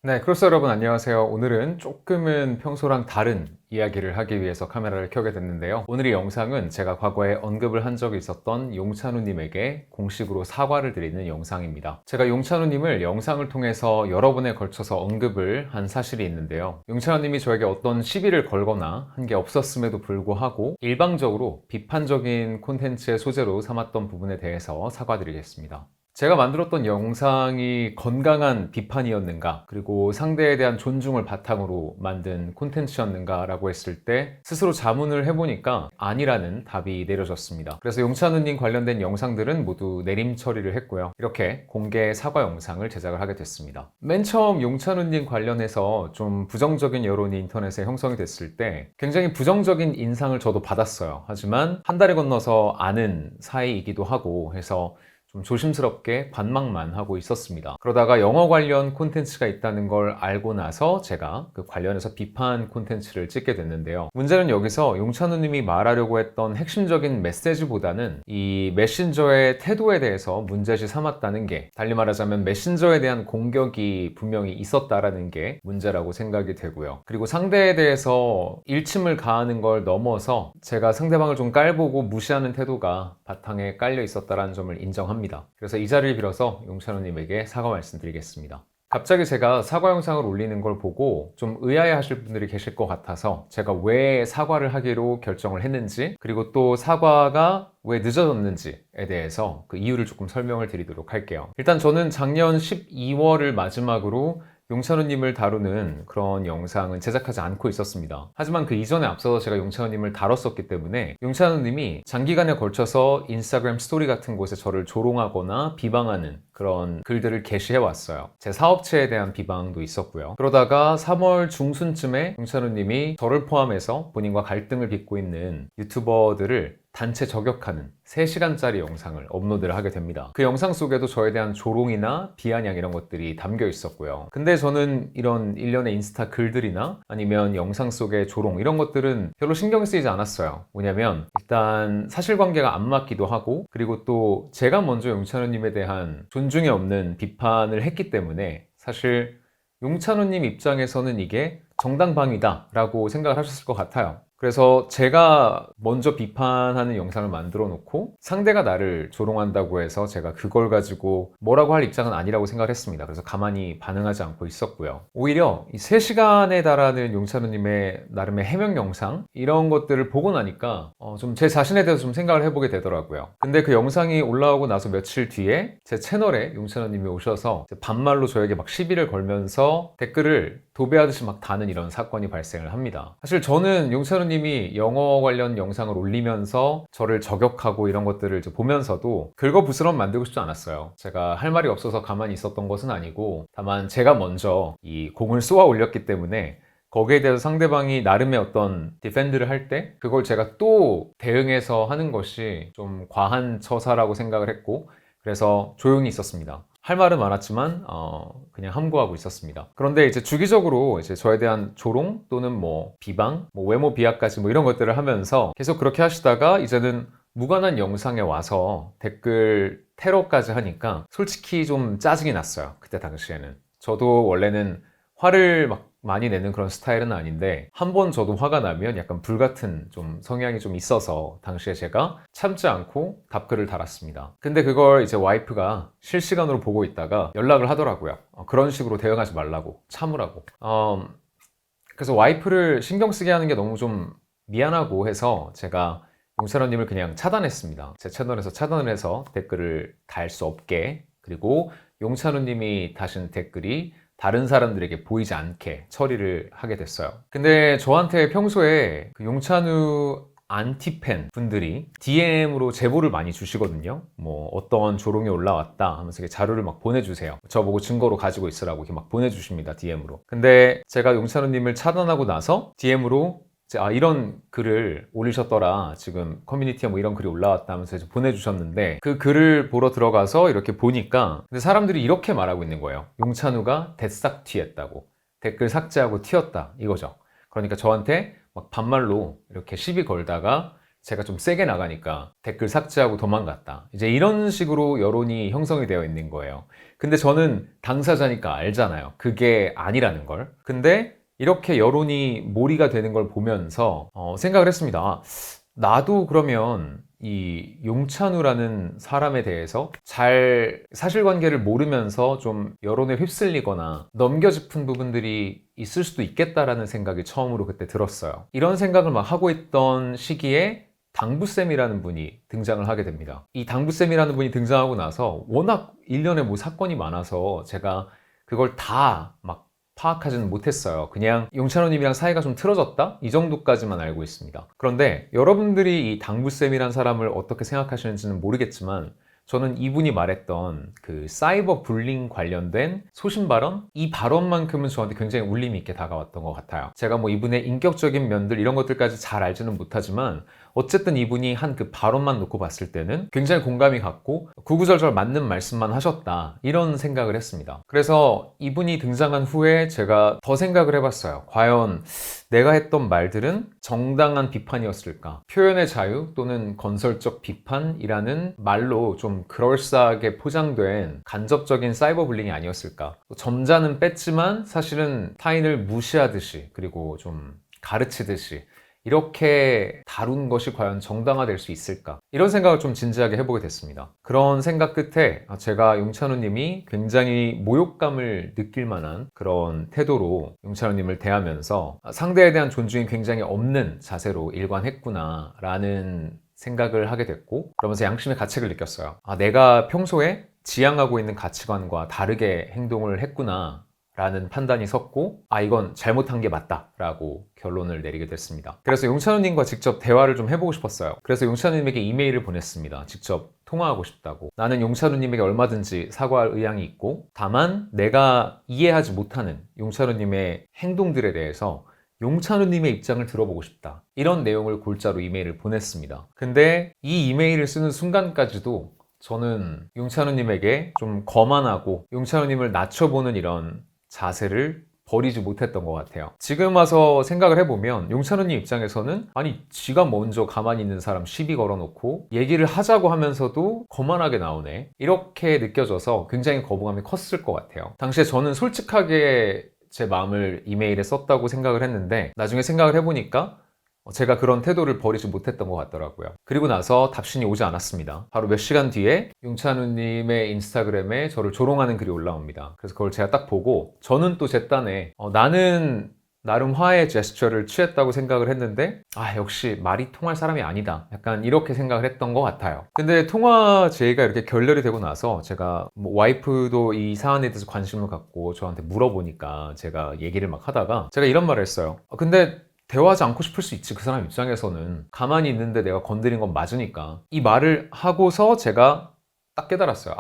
네, 크로스 여러분 안녕하세요. 오늘은 조금은 평소랑 다른 이야기를 하기 위해서 카메라를 켜게 됐는데요. 오늘 이 영상은 제가 과거에 언급을 한 적이 있었던 용찬우님에게 공식으로 사과를 드리는 영상입니다. 제가 용찬우님을 영상을 통해서 여러 번에 걸쳐서 언급을 한 사실이 있는데요. 용찬우님이 저에게 어떤 시비를 걸거나 한 게 없었음에도 불구하고 일방적으로 비판적인 콘텐츠의 소재로 삼았던 부분에 대해서 사과드리겠습니다. 제가 만들었던 영상이 건강한 비판이었는가, 그리고 상대에 대한 존중을 바탕으로 만든 콘텐츠였는가 라고 했을 때 스스로 자문을 해보니까 아니라는 답이 내려졌습니다. 그래서 용찬우님 관련된 영상들은 모두 내림 처리를 했고요. 이렇게 공개 사과 영상을 제작을 하게 됐습니다. 맨 처음 용찬우님 관련해서 좀 부정적인 여론이 인터넷에 형성이 됐을 때 굉장히 부정적인 인상을 저도 받았어요. 하지만 한 달에 건너서 아는 사이이기도 하고 해서 좀 조심스럽게 관망만 하고 있었습니다. 그러다가 영어 관련 콘텐츠가 있다는 걸 알고 나서 제가 그 관련해서 비판 콘텐츠를 찍게 됐는데요. 문제는 여기서 용찬우님이 말하려고 했던 핵심적인 메시지보다는 이 메신저의 태도에 대해서 문제시 삼았다는 게, 달리 말하자면 메신저에 대한 공격이 분명히 있었다라는 게 문제라고 생각이 되고요. 그리고 상대에 대해서 일침을 가하는 걸 넘어서 제가 상대방을 좀 깔보고 무시하는 태도가 바탕에 깔려 있었다는 점을 인정합니다. 그래서 이 자리를 빌어서 용찬우님에게 사과 말씀드리겠습니다. 갑자기 제가 사과 영상을 올리는 걸 보고 좀 의아해 하실 분들이 계실 것 같아서 제가 왜 사과를 하기로 결정을 했는지, 그리고 또 사과가 왜 늦어졌는지에 대해서 그 이유를 조금 설명을 드리도록 할게요. 일단 저는 작년 12월을 마지막으로 용찬우님을 다루는 그런 영상은 제작하지 않고 있었습니다. 하지만 그 이전에 앞서서 제가 용찬우님을 다뤘었기 때문에 용찬우님이 장기간에 걸쳐서 인스타그램 스토리 같은 곳에 저를 조롱하거나 비방하는 그런 글들을 게시해 왔어요. 제 사업체에 대한 비방도 있었고요. 그러다가 3월 중순쯤에 용찬우님이 저를 포함해서 본인과 갈등을 빚고 있는 유튜버들을 단체 저격하는 3시간짜리 영상을 업로드를 하게 됩니다. 그 영상 속에도 저에 대한 조롱이나 비아냥 이런 것들이 담겨 있었고요. 근데 저는 이런 일련의 인스타 글들이나 아니면 영상 속의 조롱 이런 것들은 별로 신경 쓰이지 않았어요. 뭐냐면 일단 사실관계가 안 맞기도 하고, 그리고 또 제가 먼저 용찬우님에 대한 존중이 없는 비판을 했기 때문에 사실 용찬우님 입장에서는 이게 정당방위다 라고 생각을 하셨을 것 같아요. 그래서 제가 먼저 비판하는 영상을 만들어 놓고 상대가 나를 조롱한다고 해서 제가 그걸 가지고 뭐라고 할 입장은 아니라고 생각을 했습니다. 그래서 가만히 반응하지 않고 있었고요. 오히려 이 3시간에 달하는 용찬우님의 나름의 해명 영상 이런 것들을 보고 나니까 좀 제 자신에 대해서 좀 생각을 해보게 되더라고요. 근데 그 영상이 올라오고 나서 며칠 뒤에 제 채널에 용찬우님이 오셔서 반말로 저에게 막 시비를 걸면서 댓글을 도배하듯이 막 다는 이런 사건이 발생을 합니다. 사실 저는 용찬우님이 영어 관련 영상을 올리면서 저를 저격하고 이런 것들을 이제 보면서도 긁어부스럼 만들고 싶지 않았어요. 제가 할 말이 없어서 가만히 있었던 것은 아니고, 다만 제가 먼저 이 공을 쏘아 올렸기 때문에 거기에 대해서 상대방이 나름의 어떤 디펜드를 할 때 그걸 제가 또 대응해서 하는 것이 좀 과한 처사라고 생각을 했고, 그래서 조용히 있었습니다. 할 말은 많았지만 그냥 함구하고 있었습니다. 그런데 이제 주기적으로 이제 저에 대한 조롱 또는 뭐 비방, 뭐 외모 비하까지 뭐 이런 것들을 하면서 계속 그렇게 하시다가 이제는 무관한 영상에 와서 댓글 테러까지 하니까 솔직히 좀 짜증이 났어요. 그때 당시에는. 저도 원래는 화를 막 많이 내는 그런 스타일은 아닌데 한 번 저도 화가 나면 약간 불같은 좀 성향이 좀 있어서 당시에 제가 참지 않고 답글을 달았습니다. 근데 그걸 이제 와이프가 실시간으로 보고 있다가 연락을 하더라고요. 그런 식으로 대응하지 말라고, 참으라고. 그래서 와이프를 신경 쓰게 하는 게 너무 좀 미안하고 해서 제가 용찬우님을 그냥 차단했습니다. 제 채널에서 차단을 해서 댓글을 달 수 없게, 그리고 용찬우님이 다신 댓글이 다른 사람들에게 보이지 않게 처리를 하게 됐어요. 근데 저한테 평소에 그 용찬우 안티팬 분들이 DM으로 제보를 많이 주시거든요. 뭐 어떤 조롱이 올라왔다 하면서 이렇게 자료를 막 보내주세요. 저보고 증거로 가지고 있으라고 이렇게 막 보내주십니다, DM으로. 근데 제가 용찬우님을 차단하고 나서 DM으로 이런 글을 올리셨더라, 지금 커뮤니티에 뭐 이런 글이 올라왔다 하면서 이제 보내주셨는데, 그 글을 보러 들어가서 이렇게 보니까 근데 사람들이 이렇게 말하고 있는 거예요. 용찬우가 대싹 튀했다고, 댓글 삭제하고 튀었다 이거죠. 그러니까 저한테 막 반말로 이렇게 시비 걸다가 제가 좀 세게 나가니까 댓글 삭제하고 도망갔다. 이제 이런 식으로 여론이 형성이 되어 있는 거예요. 근데 저는 당사자니까 알잖아요. 그게 아니라는 걸. 근데 이렇게 여론이 몰이가 되는 걸 보면서 생각을 했습니다. 아, 나도 그러면 이 용찬우라는 사람에 대해서 잘 사실관계를 모르면서 좀 여론에 휩쓸리거나 넘겨짚은 부분들이 있을 수도 있겠다라는 생각이 처음으로 그때 들었어요. 이런 생각을 막 하고 있던 시기에 당부쌤이라는 분이 등장을 하게 됩니다. 이 당부쌤이라는 분이 등장하고 나서 워낙 일련의 뭐 사건이 많아서 제가 그걸 다 막 파악하지는 못했어요. 그냥 용찬호님이랑 사이가 좀 틀어졌다? 이 정도까지만 알고 있습니다. 그런데 여러분들이 이 당부쌤이란 사람을 어떻게 생각하시는지는 모르겠지만 저는 이분이 말했던 그 사이버 불링 관련된 소신 발언? 이 발언만큼은 저한테 굉장히 울림이 있게 다가왔던 것 같아요. 제가 뭐 이분의 인격적인 면들 이런 것들까지 잘 알지는 못하지만 어쨌든 이분이 한 그 발언만 놓고 봤을 때는 굉장히 공감이 갔고 구구절절 맞는 말씀만 하셨다 이런 생각을 했습니다. 그래서 이분이 등장한 후에 제가 더 생각을 해봤어요. 과연 내가 했던 말들은 정당한 비판이었을까? 표현의 자유 또는 건설적 비판이라는 말로 좀 그럴싸하게 포장된 간접적인 사이버 불링이 아니었을까? 점자는 뺐지만 사실은 타인을 무시하듯이 그리고 좀 가르치듯이 이렇게 다룬 것이 과연 정당화될 수 있을까? 이런 생각을 좀 진지하게 해보게 됐습니다. 그런 생각 끝에 제가 용찬우님이 굉장히 모욕감을 느낄 만한 그런 태도로 용찬우님을 대하면서 상대에 대한 존중이 굉장히 없는 자세로 일관했구나 라는 생각을 하게 됐고 그러면서 양심의 가책을 느꼈어요. 내가 평소에 지향하고 있는 가치관과 다르게 행동을 했구나 라는 판단이 섰고 이건 잘못한 게 맞다 라고 결론을 내리게 됐습니다. 그래서 용찬우님과 직접 대화를 좀 해보고 싶었어요. 그래서 용찬우님에게 이메일을 보냈습니다. 직접 통화하고 싶다고. 나는 용찬우님에게 얼마든지 사과할 의향이 있고 다만 내가 이해하지 못하는 용찬우님의 행동들에 대해서 용찬우님의 입장을 들어보고 싶다. 이런 내용을 골자로 이메일을 보냈습니다. 근데 이 이메일을 쓰는 순간까지도 저는 용찬우님에게 좀 거만하고 용찬우님을 낮춰보는 이런 자세를 버리지 못했던 것 같아요. 지금 와서 생각을 해보면 용찬우님 입장에서는 지가 먼저 가만히 있는 사람 시비 걸어놓고 얘기를 하자고 하면서도 거만하게 나오네 이렇게 느껴져서 굉장히 거부감이 컸을 것 같아요. 당시에 저는 솔직하게 제 마음을 이메일에 썼다고 생각을 했는데 나중에 생각을 해보니까 제가 그런 태도를 버리지 못했던 것 같더라고요. 그리고 나서 답신이 오지 않았습니다. 바로 몇 시간 뒤에 용찬우님의 인스타그램에 저를 조롱하는 글이 올라옵니다. 그래서 그걸 제가 딱 보고 저는 또 제 딴에 나는 나름 화해 제스처를 취했다고 생각을 했는데 역시 말이 통할 사람이 아니다 약간 이렇게 생각을 했던 것 같아요. 근데 통화 제의가 이렇게 결렬이 되고 나서 제가 와이프도 이 사안에 대해서 관심을 갖고 저한테 물어보니까 제가 얘기를 막 하다가 제가 이런 말을 했어요. 근데 대화하지 않고 싶을 수 있지. 그 사람 입장에서는 가만히 있는데 내가 건드린 건 맞으니까. 이 말을 하고서 제가 딱 깨달았어요.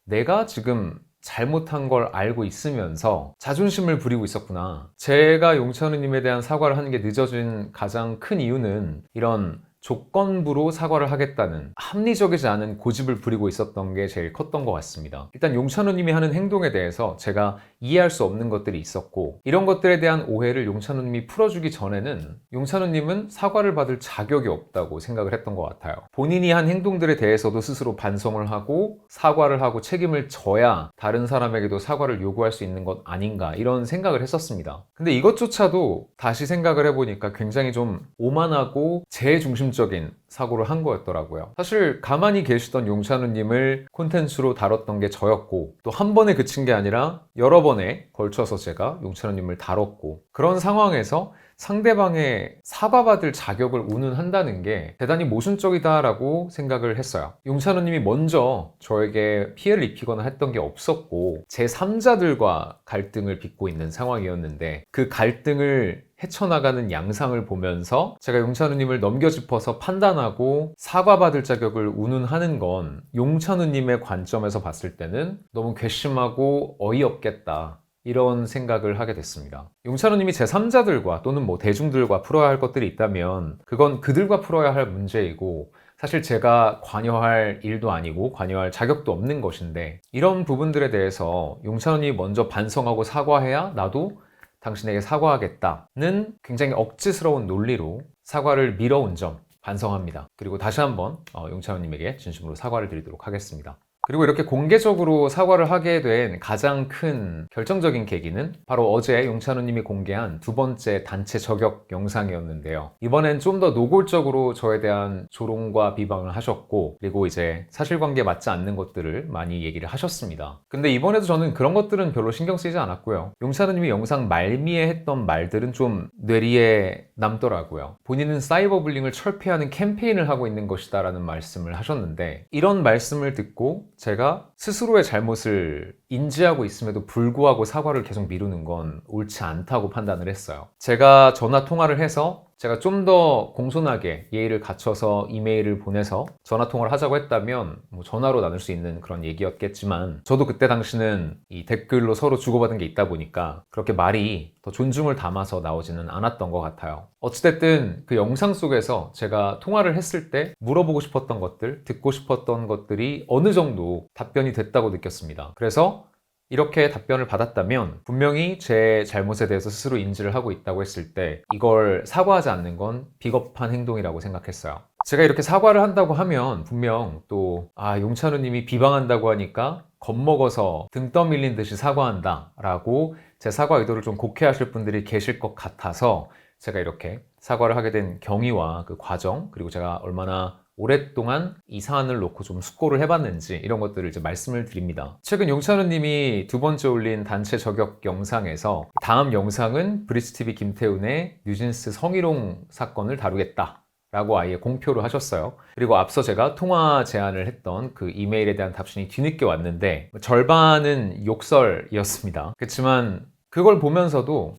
내가 지금 잘못한 걸 알고 있으면서 자존심을 부리고 있었구나. 제가 용찬우님에 대한 사과를 하는 게 늦어진 가장 큰 이유는 이런 조건부로 사과를 하겠다는 합리적이지 않은 고집을 부리고 있었던 게 제일 컸던 것 같습니다. 일단 용찬우님이 하는 행동에 대해서 제가 이해할 수 없는 것들이 있었고 이런 것들에 대한 오해를 용찬우님이 풀어주기 전에는 용찬우님은 사과를 받을 자격이 없다고 생각을 했던 것 같아요. 본인이 한 행동들에 대해서도 스스로 반성을 하고 사과를 하고 책임을 져야 다른 사람에게도 사과를 요구할 수 있는 것 아닌가 이런 생각을 했었습니다. 근데 이것조차도 다시 생각을 해보니까 굉장히 좀 오만하고 제 중심적인 사고를 한 거였더라고요. 사실 가만히 계시던 용찬우님을 콘텐츠로 다뤘던 게 저였고 또 한 번에 그친 게 아니라 여러 번에 걸쳐서 제가 용찬우님을 다뤘고 그런 상황에서 상대방의 사과받을 자격을 운운한다는 게 대단히 모순적이다라고 생각을 했어요. 용찬우님이 먼저 저에게 피해를 입히거나 했던 게 없었고 제3자들과 갈등을 빚고 있는 상황이었는데 그 갈등을 헤쳐나가는 양상을 보면서 제가 용찬우님을 넘겨짚어서 판단하고 사과받을 자격을 운운하는 건 용찬우님의 관점에서 봤을 때는 너무 괘씸하고 어이없겠다 이런 생각을 하게 됐습니다. 용찬우님이 제3자들과 또는 대중들과 풀어야 할 것들이 있다면 그건 그들과 풀어야 할 문제이고 사실 제가 관여할 일도 아니고 관여할 자격도 없는 것인데 이런 부분들에 대해서 용찬우님이 먼저 반성하고 사과해야 나도 당신에게 사과하겠다는 굉장히 억지스러운 논리로 사과를 미뤄온 점 반성합니다. 그리고 다시 한번 용찬호님에게 진심으로 사과를 드리도록 하겠습니다. 그리고 이렇게 공개적으로 사과를 하게 된 가장 큰 결정적인 계기는 바로 어제 용찬호님이 공개한 두 번째 단체 저격 영상이었는데요. 이번엔 좀 더 노골적으로 저에 대한 조롱과 비방을 하셨고, 그리고 이제 사실관계에 맞지 않는 것들을 많이 얘기를 하셨습니다. 근데 이번에도 저는 그런 것들은 별로 신경 쓰이지 않았고요. 용찬호님이 영상 말미에 했던 말들은 좀 뇌리에 남더라고요. 본인은 사이버불링을 철폐하는 캠페인을 하고 있는 것이다 라는 말씀을 하셨는데, 이런 말씀을 듣고 제가 스스로의 잘못을 인지하고 있음에도 불구하고 사과를 계속 미루는 건 옳지 않다고 판단을 했어요. 제가 전화 통화를 해서 제가 좀 더 공손하게 예의를 갖춰서 이메일을 보내서 전화 통화를 하자고 했다면 전화로 나눌 수 있는 그런 얘기였겠지만, 저도 그때 당시는 이 댓글로 서로 주고받은 게 있다 보니까 그렇게 말이 더 존중을 담아서 나오지는 않았던 것 같아요. 어찌됐든 그 영상 속에서 제가 통화를 했을 때 물어보고 싶었던 것들, 듣고 싶었던 것들이 어느 정도 답변이 됐다고 느꼈습니다. 그래서 이렇게 답변을 받았다면 분명히 제 잘못에 대해서 스스로 인지를 하고 있다고 했을 때 이걸 사과하지 않는 건 비겁한 행동이라고 생각했어요. 제가 이렇게 사과를 한다고 하면 분명 또 용찬호님이 비방한다고 하니까 겁먹어서 등 떠밀린 듯이 사과한다 라고 제 사과 의도를 좀 곡해하실 분들이 계실 것 같아서 제가 이렇게 사과를 하게 된 경위와 그 과정, 그리고 제가 얼마나 오랫동안 이 사안을 놓고 좀 숙고를 해봤는지 이런 것들을 이제 말씀을 드립니다. 최근 용찬호님이 두 번째 올린 단체 저격 영상에서 다음 영상은 브릿지TV 김태훈의 뉴진스 성희롱 사건을 다루겠다 라고 아예 공표를 하셨어요. 그리고 앞서 제가 통화 제안을 했던 그 이메일에 대한 답신이 뒤늦게 왔는데 절반은 욕설이었습니다. 그렇지만 그걸 보면서도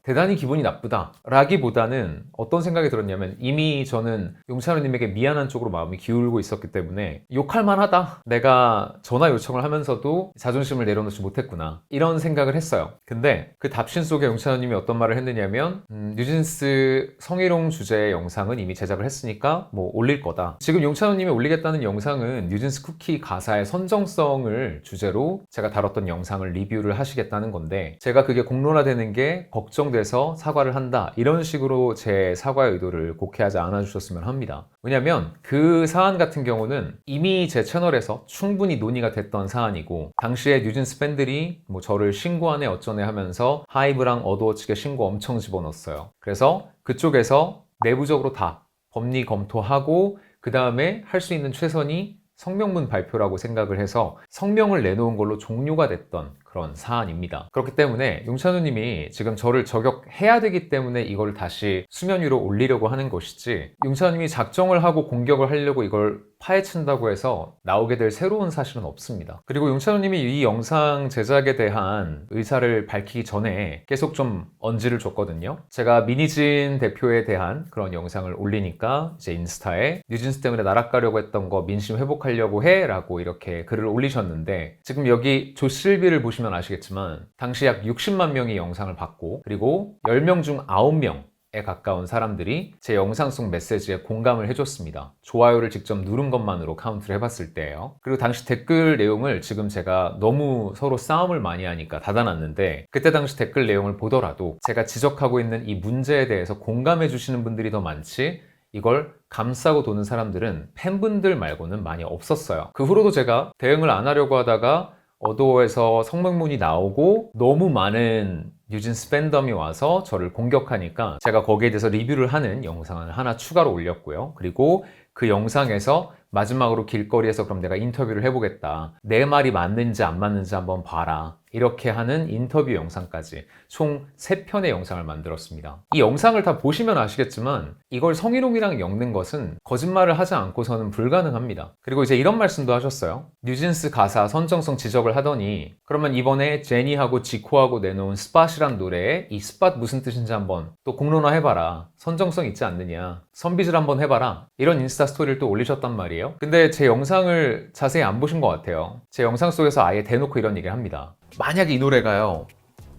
대단히 기분이 나쁘다 라기보다는 어떤 생각이 들었냐면, 이미 저는 용찬호님에게 미안한 쪽으로 마음이 기울고 있었기 때문에 욕할 만하다, 내가 전화 요청을 하면서도 자존심을 내려놓지 못했구나, 이런 생각을 했어요. 근데 그 답신 속에 용찬호님이 어떤 말을 했느냐면 뉴진스 성희롱 주제의 영상은 이미 제작을 했으니까 올릴 거다. 지금 용찬호님이 올리겠다는 영상은 뉴진스 쿠키 가사의 선정성을 주제로 제가 다뤘던 영상을 리뷰를 하시겠다는 건데, 제가 그게 공론화되는 게 걱정돼서 사과를 한다, 이런 식으로 제 사과의 의도를 곡해하지 않아 주셨으면 합니다. 왜냐면 그 사안 같은 경우는 이미 제 채널에서 충분히 논의가 됐던 사안이고, 당시에 뉴진스 팬들이 저를 신고하네 어쩌네 하면서 하이브랑 어도어 측에 신고 엄청 집어넣었어요. 그래서 그쪽에서 내부적으로 다 법리 검토하고 그 다음에 할 수 있는 최선이 성명문 발표라고 생각을 해서 성명을 내놓은 걸로 종료가 됐던 그런 사안입니다. 그렇기 때문에 용찬호님이 지금 저를 저격해야 되기 때문에 이걸 다시 수면 위로 올리려고 하는 것이지, 용찬호님이 작정을 하고 공격을 하려고 이걸 파헤친다고 해서 나오게 될 새로운 사실은 없습니다. 그리고 용찬호님이 이 영상 제작에 대한 의사를 밝히기 전에 계속 좀 언지를 줬거든요. 제가 민희진 대표에 대한 그런 영상을 올리니까 이제 인스타에 뉴진스 때문에 나락가려고 했던 거 민심 회복하려고 해 라고 이렇게 글을 올리셨는데, 지금 여기 조실비를 보시면 아시겠지만 당시 약 60만 명이 영상을 봤고, 그리고 10명 중 9명 에 가까운 사람들이 제 영상 속 메시지에 공감을 해줬습니다. 좋아요를 직접 누른 것만으로 카운트를 해봤을 때예요. 그리고 당시 댓글 내용을 지금 제가 너무 서로 싸움을 많이 하니까 닫아놨는데, 그때 당시 댓글 내용을 보더라도 제가 지적하고 있는 이 문제에 대해서 공감해 주시는 분들이 더 많지, 이걸 감싸고 도는 사람들은 팬분들 말고는 많이 없었어요. 그 후로도 제가 대응을 안 하려고 하다가 어도어에서 성명문이 나오고 너무 많은 뉴진스 팬덤이 와서 저를 공격하니까 제가 거기에 대해서 리뷰를 하는 영상을 하나 추가로 올렸고요. 그리고 그 영상에서 마지막으로 길거리에서 그럼 내가 인터뷰를 해보겠다, 내 말이 맞는지 안 맞는지 한번 봐라, 이렇게 하는 인터뷰 영상까지 총 3편의 영상을 만들었습니다. 이 영상을 다 보시면 아시겠지만 이걸 성희롱이랑 엮는 것은 거짓말을 하지 않고서는 불가능합니다. 그리고 이제 이런 말씀도 하셨어요. 뉴진스 가사 선정성 지적을 하더니 그러면 이번에 제니하고 지코하고 내놓은 스팟이란 노래에 이 스팟 무슨 뜻인지 한번 또 공론화 해봐라, 선정성 있지 않느냐, 선비질 한번 해봐라, 이런 인스타 스토리를 또 올리셨단 말이에요. 근데 제 영상을 자세히 안 보신 것 같아요. 제 영상 속에서 아예 대놓고 이런 얘기를 합니다. 만약에 이 노래가요,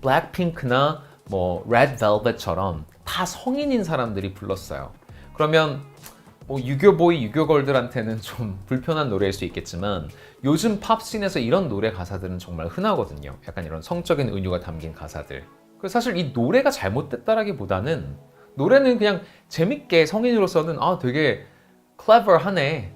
블랙핑크나 레드 벨벳처럼 다 성인인 사람들이 불렀어요. 그러면 유교보이, 유교걸들한테는 좀 불편한 노래일 수 있겠지만 요즘 팝씬에서 이런 노래 가사들은 정말 흔하거든요. 약간 이런 성적인 은유가 담긴 가사들. 그래서 사실 이 노래가 잘못됐다라기보다는 노래는 그냥 재밌게 성인으로서는 되게 clever하네,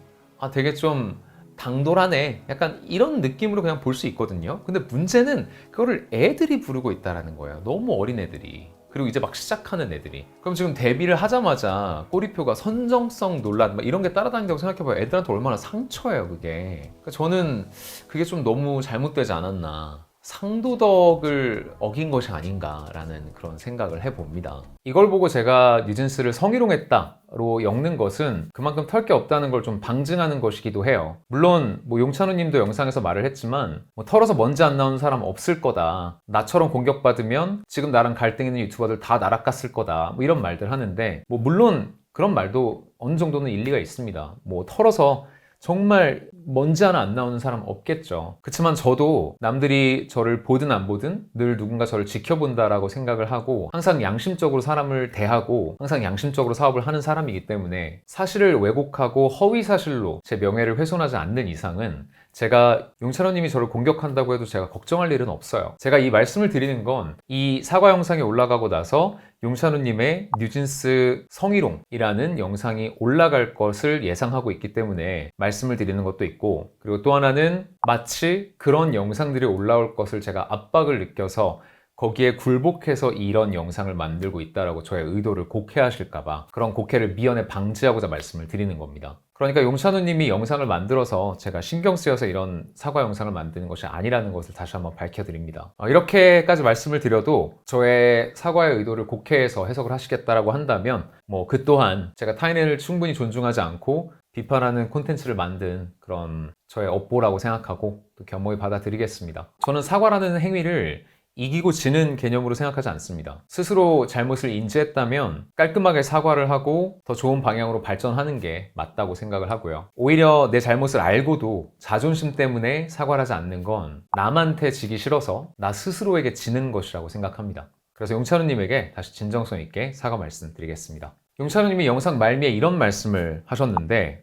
되게 좀 당돌하네, 약간 이런 느낌으로 그냥 볼 수 있거든요. 근데 문제는 그거를 애들이 부르고 있다는 거예요. 너무 어린 애들이. 그리고 이제 막 시작하는 애들이. 그럼 지금 데뷔를 하자마자 꼬리표가 선정성 논란 막 이런 게 따라다닌다고 생각해봐요. 애들한테 얼마나 상처예요, 그게. 그러니까 저는 그게 좀 너무 잘못되지 않았나. 상도덕을 어긴 것이 아닌가라는 그런 생각을 해봅니다. 이걸 보고 제가 뉴진스를 성희롱했다로 엮는 것은 그만큼 털 게 없다는 걸 좀 방증하는 것이기도 해요. 물론 뭐 용찬우 님도 영상에서 말을 했지만 뭐 털어서 먼지 안 나오는 사람 없을 거다, 나처럼 공격받으면 지금 나랑 갈등 있는 유튜버들 다 날아갔을 거다, 뭐 이런 말들 하는데, 뭐 물론 그런 말도 어느 정도는 일리가 있습니다. 뭐 털어서 정말 먼지 하나 안 나오는 사람 없겠죠. 그렇지만 저도 남들이 저를 보든 안 보든 늘 누군가 저를 지켜본다라고 생각을 하고 항상 양심적으로 사람을 대하고 항상 양심적으로 사업을 하는 사람이기 때문에 사실을 왜곡하고 허위 사실로 제 명예를 훼손하지 않는 이상은 제가 용찬호 님이 저를 공격한다고 해도 제가 걱정할 일은 없어요. 제가 이 말씀을 드리는 건 이 사과 영상이 올라가고 나서 용찬호 님의 뉴진스 성희롱이라는 영상이 올라갈 것을 예상하고 있기 때문에 말씀을 드리는 것도 있고, 그리고 또 하나는 마치 그런 영상들이 올라올 것을 제가 압박을 느껴서 거기에 굴복해서 이런 영상을 만들고 있다라고 저의 의도를 곡해하실까봐 그런 곡해를 미연에 방지하고자 말씀을 드리는 겁니다. 그러니까 용찬우 님이 영상을 만들어서 제가 신경 쓰여서 이런 사과 영상을 만드는 것이 아니라는 것을 다시 한번 밝혀드립니다. 이렇게까지 말씀을 드려도 저의 사과의 의도를 곡해해서 해석을 하시겠다라고 한다면 뭐 그 또한 제가 타인을 충분히 존중하지 않고 비판하는 콘텐츠를 만든 그런 저의 업보라고 생각하고 또 겸허히 받아들이겠습니다. 저는 사과라는 행위를 이기고 지는 개념으로 생각하지 않습니다. 스스로 잘못을 인지했다면 깔끔하게 사과를 하고 더 좋은 방향으로 발전하는 게 맞다고 생각을 하고요. 오히려 내 잘못을 알고도 자존심 때문에 사과를 하지 않는 건 남한테 지기 싫어서 나 스스로에게 지는 것이라고 생각합니다. 그래서 용찬우 님에게 다시 진정성 있게 사과 말씀드리겠습니다. 용찬우 님이 영상 말미에 이런 말씀을 하셨는데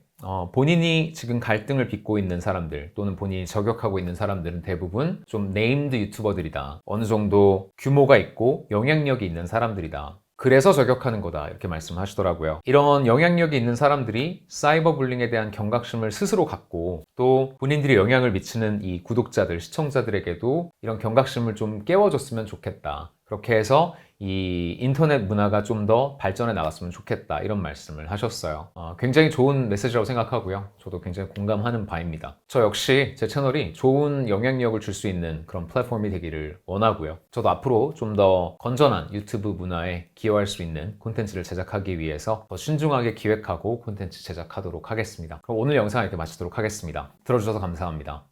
본인이 지금 갈등을 빚고 있는 사람들 또는 본인이 저격하고 있는 사람들은 대부분 좀 네임드 유튜버들이다, 어느 정도 규모가 있고 영향력이 있는 사람들이다, 그래서 저격하는 거다, 이렇게 말씀하시더라고요. 이런 영향력이 있는 사람들이 사이버 불링에 대한 경각심을 스스로 갖고 또 본인들이 영향을 미치는 이 구독자들, 시청자들에게도 이런 경각심을 좀 깨워줬으면 좋겠다, 그렇게 해서 이 인터넷 문화가 좀 더 발전해 나갔으면 좋겠다, 이런 말씀을 하셨어요. 굉장히 좋은 메시지라고 생각하고요. 저도 굉장히 공감하는 바입니다. 저 역시 제 채널이 좋은 영향력을 줄 수 있는 그런 플랫폼이 되기를 원하고요. 저도 앞으로 좀 더 건전한 유튜브 문화에 기여할 수 있는 콘텐츠를 제작하기 위해서 더 신중하게 기획하고 콘텐츠 제작하도록 하겠습니다. 그럼 오늘 영상 이렇게 마치도록 하겠습니다. 들어주셔서 감사합니다.